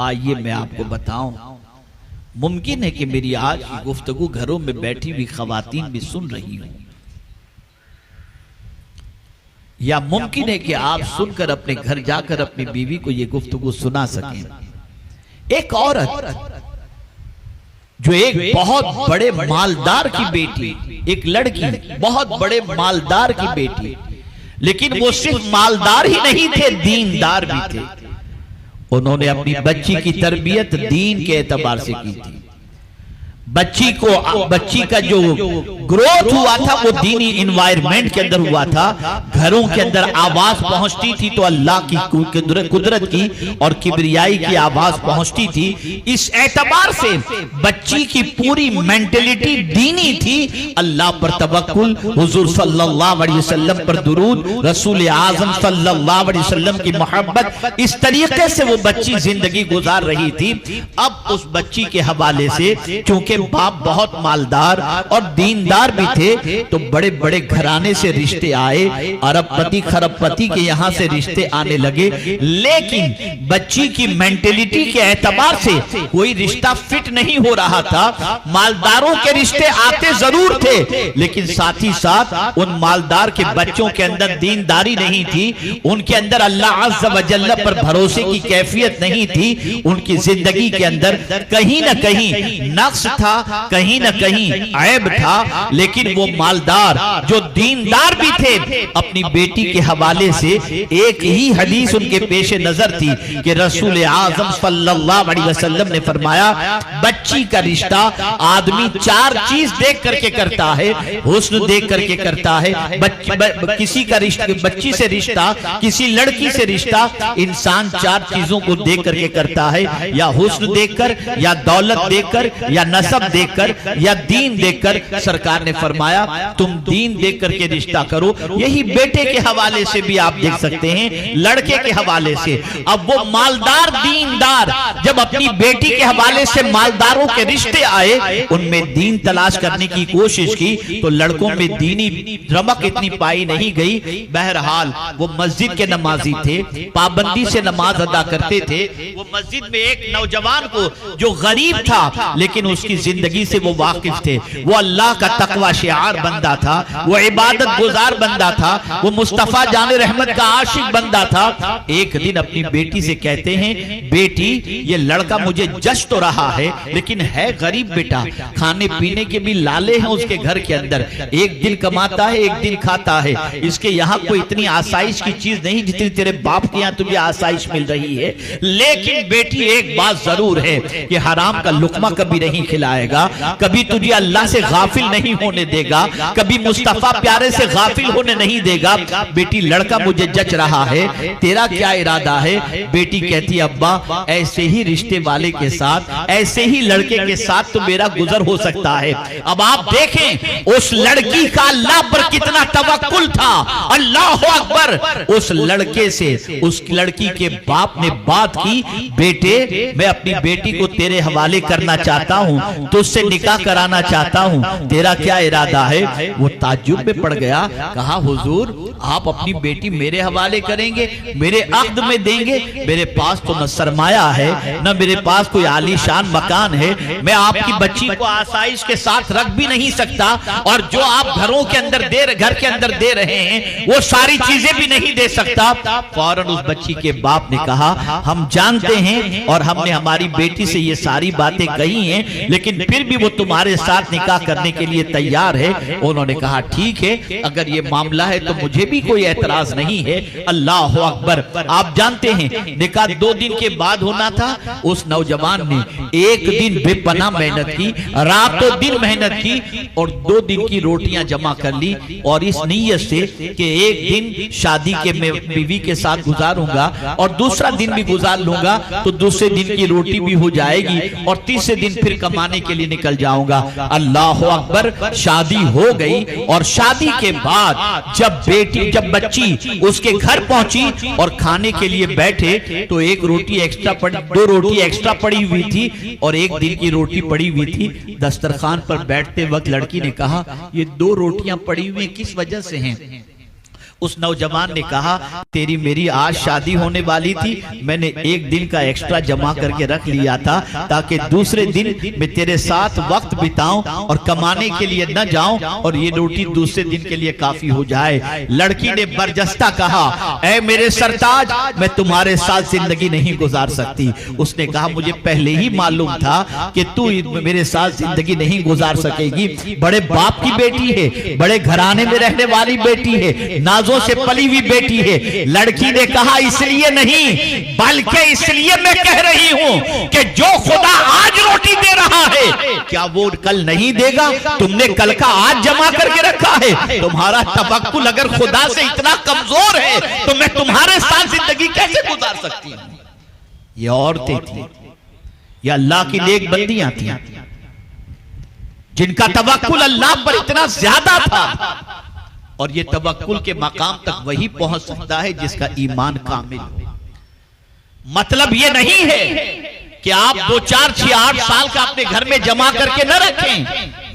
آئیے میں آپ کو بتاؤں، ممکن ہے کہ میری آج کی گفتگو گھروں میں بیٹھی ہوئی خواتین بھی سن رہی ہوں، یا ممکن ہے کہ آپ سن کر اپنے گھر جا کر اپنی بیوی کو یہ گفتگو سنا سکیں۔ ایک عورت جو ایک بہت بڑے مالدار کی بیٹی، ایک لڑکی بہت بڑے مالدار کی بیٹی، لیکن وہ صرف مالدار ہی نہیں تھے، دیندار بھی تھے۔ انہوں نے اپنی بچی کی تربیت دین کے اعتبار سے کی تھی۔ بچی کا جو گروتھ ہوا تھا وہ دینی انوائرمنٹ کے اندر ہوا تھا۔ گھروں کے اندر آواز پہنچتی تھی تو اللہ کی قدرت کی اور کبریائی کی آواز پہنچتی تھی۔ اس اعتبار سے بچی کی پوری مینٹلٹی دینی تھی۔ اللہ پر توکل، حضور صلی اللہ علیہ وسلم پر درود، رسول اعظم صلی اللہ علیہ وسلم کی محبت، اس طریقے سے وہ بچی زندگی گزار رہی تھی۔ اب اس بچی کے حوالے سے چونکہ باپ بہت مالدار اور دیندار بھی تھے تو بڑے بڑے گھرانے سے رشتے آئے، ارب پتی خرب پتی کے یہاں سے رشتے آنے لگے، لیکن بچی کی مینٹلٹی کے اعتبار سے کوئی رشتہ فٹ نہیں ہو رہا تھا۔ مالداروں کے رشتے آتے ضرور تھے، لیکن ساتھ ہی ساتھ ان مالدار کے بچوں کے اندر دینداری نہیں تھی، ان کے اندر اللہ عز و جل پر بھروسے کی کیفیت نہیں تھی، ان کی زندگی کے اندر کہیں نہ کہیں نقص تھا، کہیں نہ کہیں عیب تھا۔ لیکن وہ مالدار جو دیندار بھی تھے، اپنی بیٹی کے حوالے سے ایک ہی حدیث ان کے پیش نظر تھی کہ رسول اعظم صلی اللہ علیہ وسلم نے فرمایا، بچی کا رشتہ آدمی چار چیز دیکھ کر کے کرتا ہے، حسن دیکھ کر کے کرتا ہے، کسی کا رشتہ، بچی سے رشتہ، کسی لڑکی سے رشتہ انسان چار چیزوں کو دیکھ کر کے کرتا ہے، یا حسن دیکھ کر، یا دولت دیکھ کر، یا نسب دیکھ کر، یا دین دیکھ کر۔ سرکار نے فرمایا تم دین دیکھ کر کے رشتہ کرو۔ یہی بیٹے کے حوالے سے بھی آپ دیکھ سکتے ہیں، لڑکے کے حوالے سے۔ اب وہ مالدار دیندار جب اپنی بیٹی کے حوالے سے مالداروں کے رشتے آئے، ان میں دین تلاش کرنے کی کوشش کی تو لڑکوں میں دینی رمق اتنی پائی نہیں گئی۔ بہرحال وہ مسجد کے نمازی تھے، پابندی سے نماز ادا کرتے تھے۔ وہ مسجد میں ایک نوجوان کو جو غریب تھا لیکن اس کی زندگی سے وہ واقف تھے، وہ اللہ کا تقوی شعار بندہ تھا، وہ عبادت گزار بندہ تھا، وہ مصطفیٰ جان رحمت کا عاشق بندہ تھا۔ ایک دن اپنی بیٹی سے کہتے ہیں، بیٹی یہ لڑکا مجھے جچ تو رہا ہے لیکن ہے غریب بیٹا، کھانے پینے کے بھی لالے ہیں اس کے گھر کے اندر، ایک دن کماتا ہے ایک دن کھاتا ہے، اس کے یہاں کوئی اتنی آسائش کی چیز نہیں جتنی تیرے باپ کے یہاں تجھے آسائش مل رہی ہے، لیکن بیٹی ایک بات ضرور ہے کہ حرام کا لقمہ کبھی نہیں کھلائے گا، کبھی تجھے اللہ سے غافل نہیں ہونے دے گا، کبھی مصطفیٰ پیارے سے غافل ہونے نہیں دے گا۔ بیٹی لڑکا مجھے جچ رہا ہے، تیرا کیا ارادہ ہے؟ بیٹی کہتی ابا ایسے ہی رشتے والے کے ساتھ، ایسے ہی لڑکے کے ساتھ تو میرا گزر ہو سکتا ہے۔ اب آپ دیکھیں اس لڑکی کا اللہ پر کتنا توکل تھا، اللہ اکبر۔ اس لڑکے سے اس لڑکی کے باپ نے بات کی، بیٹے میں اپنی بیٹی کو تیرے حوالے کرنا چاہتا ہوں، تو اس سے نکاح کرانا چاہتا ہوں، تیرا کیا ارادہ ہے؟ وہ تعجب میں پڑ گیا، کہا حضور آپ اپنی بیٹی میرے حوالے کریں گے، میرے عقد میں دیں گے؟ میرے پاس تو نہ سرمایہ ہے، نہ میرے پاس کوئی عالی شان مکان ہے، میں آپ کی بچی کو آسائش کے ساتھ رکھ بھی نہیں سکتا، اور جو آپ گھروں کے اندر گھر کے اندر دے رہے ہیں وہ ساری چیزیں بھی نہیں دے سکتا۔ فوراً اس بچی کے باپ نے کہا ہم جانتے ہیں اور ہم نے ہماری بیٹی سے یہ ساری باتیں کہی ہیں، لیکن پھر بھی وہ تمہارے ساتھ نکاح کرنے کے لیے تیار ہے۔ انہوں نے کہا ٹھیک ہے، اگر یہ معاملہ ہے تو مجھے بھی کوئی اعتراض نہیں ہے۔ اللہ اکبر۔ آپ جانتے ہیں نکاح 2 دن کے بعد ہونا تھا، اس نوجوان نے ایک دن بے پناہ محنت کی، رات و دن محنت کی، اور 2 دن کی روٹیاں جمع کر لی، اور اس نیت سے کہ ایک دن شادی کے میں بیوی کے ساتھ گزاروں گا اور دوسرا دن بھی گزار لوں گا تو دوسرے دن کی روٹی بھی ہو جائے گی، اور تیسرے دن پھر کمانے کے لیے نکل جاؤں گا۔ اللہ اکبر۔ شادی ہو گئی، اور شادی کے بعد جب بچی اس کے گھر پہنچی اور کھانے کے لیے بیٹھے تو ایک روٹی ایکسٹرا پڑی، 2 روٹی ایکسٹرا پڑی ہوئی تھی اور ایک دن کی روٹی پڑی ہوئی تھی۔ دسترخوان پر بیٹھتے وقت لڑکی نے کہا یہ 2 روٹیاں پڑی ہوئی کس وجہ سے ہیں؟ اس نوجوان نے کہا تیری میری آج شادی ہونے والی تھی، میں نے ایک دن کا ایکسٹرا جمع کر کے رکھ لیا تھا تاکہ دوسرے دن میں تیرے ساتھ وقت بتاؤں اور کمانے کے لیے نہ جاؤں اور یہ روٹی دوسرے دن کے لیے کافی ہو جائے۔ لڑکی نے برجستہ کہا اے میرے سرتاج میں تمہارے ساتھ زندگی نہیں گزار سکتی۔ اس نے کہا مجھے پہلے ہی معلوم تھا کہ تو میرے ساتھ زندگی نہیں گزار سکے گی، بڑے باپ کی بیٹی ہے، بڑے گھرانے میں رہنے والی بیٹی ہے، نازوں سے پلی ہوئی بیٹی ہے۔ لڑکی نے کہا اس لیے نہیں بلکہ اس لیے میں کہہ رہی ہوں کہ جو خدا آج روٹی دے رہا ہے کیا وہ کل نہیں دے گا؟ تم نے کل کا آج جمع کر کے رکھا ہے، تمہارا توکل اگر خدا سے اتنا کمزور ہے تو میں تمہارے ساتھ زندگی کیسے گزار سکتی ہوں؟ یہ عورتیں تھیں، یہ اللہ کی نیک بندیاں تھیں جن کا توکل اللہ پر اتنا زیادہ تھا، اور یہ توکل کے مقام تک وہی پہنچ سکتا ہے جس کا ایمان کامل ہو۔ مطلب یہ نہیں ہے کہ آپ 2 4 6 8 سال کا اپنے گھر میں جمع کر کے نہ رکھیں،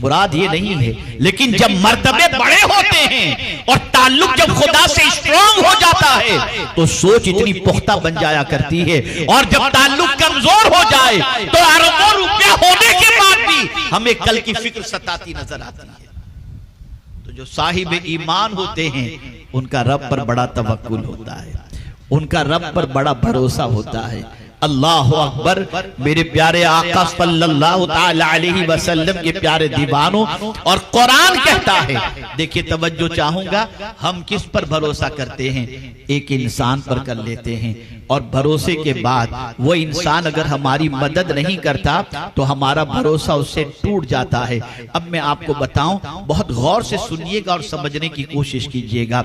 مراد یہ نہیں ہے، لیکن جب مرتبے بڑے ہوتے ہیں اور تعلق جب خدا سے اسٹرانگ ہو جاتا ہے تو سوچ اتنی پختہ بن جایا کرتی ہے، اور جب تعلق کمزور ہو جائے تو اربوں روپیہ ہونے کے بعد بھی ہمیں کل کی فکر ستاتی نظر آتی ہے۔ تو جو صاحب ایمان ہوتے ہیں ان کا رب پر بڑا توکل ہوتا ہے، ان کا رب پر بڑا بھروسہ ہوتا ہے۔ اللہ اکبر، میرے پیارے آقا صلی اللہ تعالی علیہ وسلم کے پیارے دیوانوں، اور قرآن کہتا ہے، دیکھیں توجہ چاہوں گا، ہم کس پر بھروسہ کرتے ہیں؟ ایک انسان پر کر لیتے ہیں، اور بھروسے کے بعد وہ انسان اگر ہماری مدد نہیں کرتا تو ہمارا بھروسہ اس سے ٹوٹ جاتا ہے۔ اب میں آپ کو بتاؤں، بہت غور سے سنیے گا اور سمجھنے کی کوشش کیجئے گا۔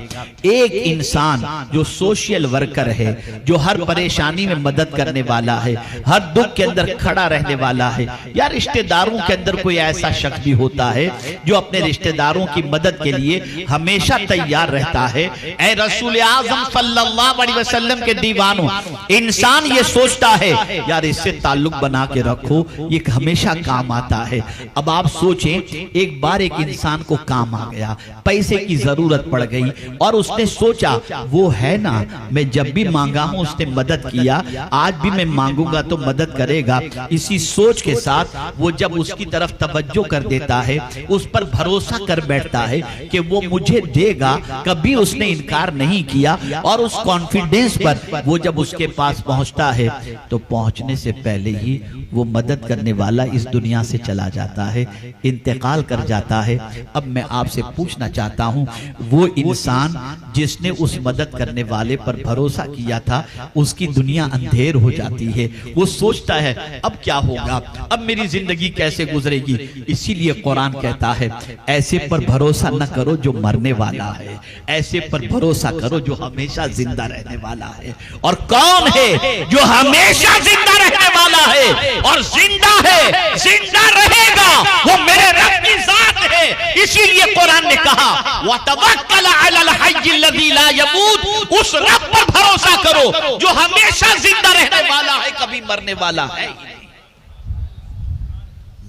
ایک انسان جو سوشل ورکر ہے، جو ہر پریشانی میں مدد کرنے والا ہے، ہر دکھ کے اندر کھڑا رہنے والا ہے، یا رشتہ داروں کے اندر کوئی ایسا شخص بھی ہوتا ہے جو اپنے رشتہ داروں کی مدد کے لیے ہمیشہ تیار رہتا ہے۔ اے رسول اعظم صلی اللہ علیہ وسلم کے دیوانوں، انسان یہ سوچتا ہے یار اس سے تعلق بنا کے رکھو، یہ ہمیشہ کام آتا ہے۔ اب آپ سوچیں، ایک بار ایک انسان کو کام آ گیا، پیسے کی ضرورت پڑ گئی، اور اس نے سوچا وہ ہے نا، میں جب بھی مانگا ہوں اس نے مدد کیا، آج بھی میں مانگوں گا تو مدد کرے گا۔ اسی سوچ کے ساتھ وہ جب اس کی طرف توجہ کر دیتا ہے، اس پر بھروسہ کر بیٹھتا ہے کہ وہ مجھے دے گا، کبھی اس نے انکار نہیں کیا، اور اس کانفیڈنس پر وہ جب اس کے پاس پہنچتا ہے تو پہنچنے سے پہلے ہی وہ مدد کرنے والا اس دنیا سے چلا جاتا ہے، انتقال کر جاتا ہے۔ اب میں آپ سے پوچھنا چاہتا ہوں، وہ انسان جس نے اس مدد کرنے والے پر بھروسہ کیا تھا، اس کی دنیا اندھیر ہو جاتی ہے، وہ سوچتا ہے اب کیا ہوگا، اب میری زندگی کیسے گزرے گی۔ اسی لیے قرآن کہتا ہے ایسے پر بھروسہ نہ کرو جو مرنے والا ہے، ایسے پر بھروسہ کرو جو ہمیشہ زندہ رہنے والا ہے۔ اور کون ہے جو ہمیشہ زندہ رہنے والا ہے اور زندہ ہے، زندہ رہے گا، وہ میرے رب کی ذات ہے۔ اسی لیے قرآن نے کہا وَتَوَكَّلَ عَلَى الْحَيِّ الَّذِي لَا يَمُوتُ، اس رب پر بھروسہ کرو جو ہمیشہ زندہ رہنے والا ہے، کبھی مرنے والا ہے۔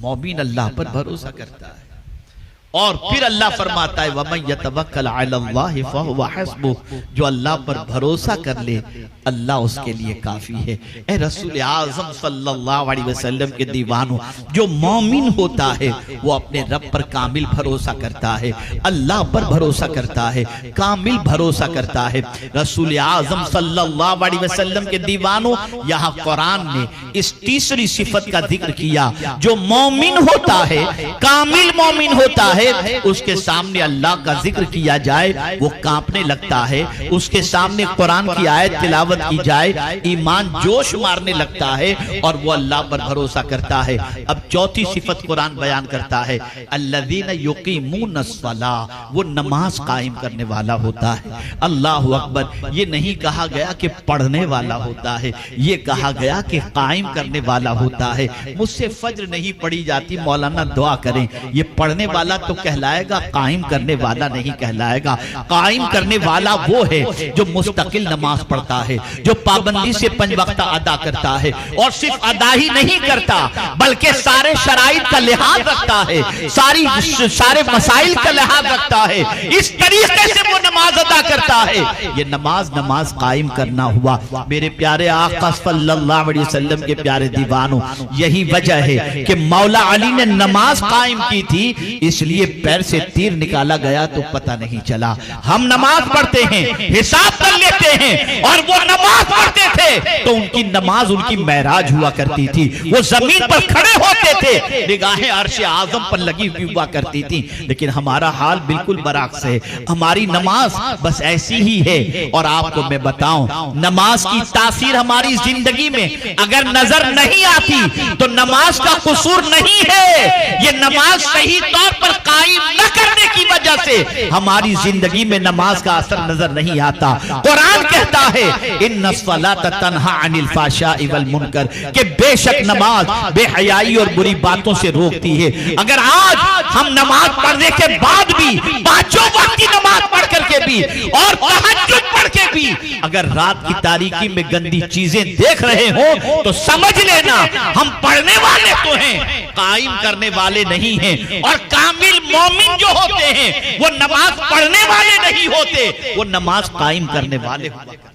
مومن اللہ پر بھروسہ کرتا ہے، اور پھر اللہ فرماتا ہے وَمَن يَتَوَكَّلْ عَلَى اللَّهِ فَهُوَ حَسْبُهُ، جو اللہ پر بھروسہ کر لے اللہ اس کے لیے کافی ہے۔ اے رسول اعظم صلی اللہ علیہ وسلم کے دیوانوں، جو مومن ہوتا ہے وہ اپنے رب پر کامل بھروسہ کرتا ہے، اللہ پر بھروسہ کرتا ہے، کامل بھروسہ کرتا ہے۔ رسول اعظم صلی اللہ علیہ وسلم کے دیوانوں، یہاں قرآن نے اس تیسری صفت کا ذکر کیا، جو مومن ہوتا ہے، کامل مومن ہوتا ہے، اس کے سامنے اللہ کا ذکر کیا جائے وہ کانپنے لگتا ہے، اس کے سامنے قرآن کی آیت تلاوت کی جائے ایمان جوش مارنے لگتا ہے، اور وہ اللہ پر بھروسہ کرتا ہے۔ اب چوتھی صفت قرآن بیان کرتا ہے الذین یقیمون الصلاۃ، وہ نماز قائم کرنے والا ہوتا ہے۔ اللہ اکبر، یہ نہیں کہا گیا کہ پڑھنے والا ہوتا ہے، یہ کہا گیا کہ قائم کرنے والا ہوتا ہے۔ مجھ سے فجر نہیں پڑھی جاتی، مولانا دعا کریں، یہ پڑھنے والا تو تو کہلائے گا، قائم کرنے والا نہیں کہلائے گا۔ قائم کرنے والا وہ ہے جو مستقل نماز پڑھتا ہے، جو پابندی سے 5 وقت ادا کرتا ہے، اور صرف ادا ہی نہیں کرتا بلکہ سارے شرائط کا لحاظ رکھتا ہے، سارے مسائل کا لحاظ رکھتا ہے، اس طریقے سے وہ نماز ادا کرتا ہے۔ یہ نماز قائم کرنا ہوا۔ میرے پیارے آقا صلی اللہ علیہ وسلم کے پیارے دیوانوں، یہی وجہ ہے کہ مولا علی نے نماز قائم کی تھی، اس لیے پیر سے تیر نکالا گیا تو پتہ نہیں چلا۔ ہم نماز پڑھتے ہیں، حساب کر لیتے ہیں، اور وہ نماز پڑھتے تھے تو ان کی نماز ان کی معراج ہوا کرتی تھی، وہ زمین پر کھڑے ہوتے تھے، نگاہیں عرش اعظم پر لگی ہوئی ہوا کرتی تھی۔ لیکن ہمارا حال بالکل برعکس ہے، ہماری نماز بس ایسی ہی ہے۔ اور آپ کو میں بتاؤں، نماز کی تاثیر ہماری زندگی میں اگر نظر نہیں آتی تو نماز کا قصور نہیں ہے، یہ نماز صحیح طور پر قائم نہ کرنے کی وجہ سے ہماری زندگی میں نماز کا اثر نظر نہیں آتا۔ قرآن کہتا ہے ان الصلاۃ تنہی عن الفحشاء والمنکر، کہ بے شک نماز بے حیائی اور بری باتوں سے روکتی ہے۔ اگر آج ہم نماز پڑھنے کے بعد بھی، 5 وقت کی نماز پڑھ کر کے بھی اور تہجد پڑھ کے بھی اگر رات کی تاریکی میں گندی چیزیں دیکھ رہے ہوں تو سمجھ لینا ہم پڑھنے والے تو ہیں، قائم کرنے والے نہیں ہیں۔ اور کامل مومن جو ہوتے ہیں وہ نماز پڑھنے والے نہیں ہوتے، وہ نماز قائم کرنے والے ہوتے ہیں۔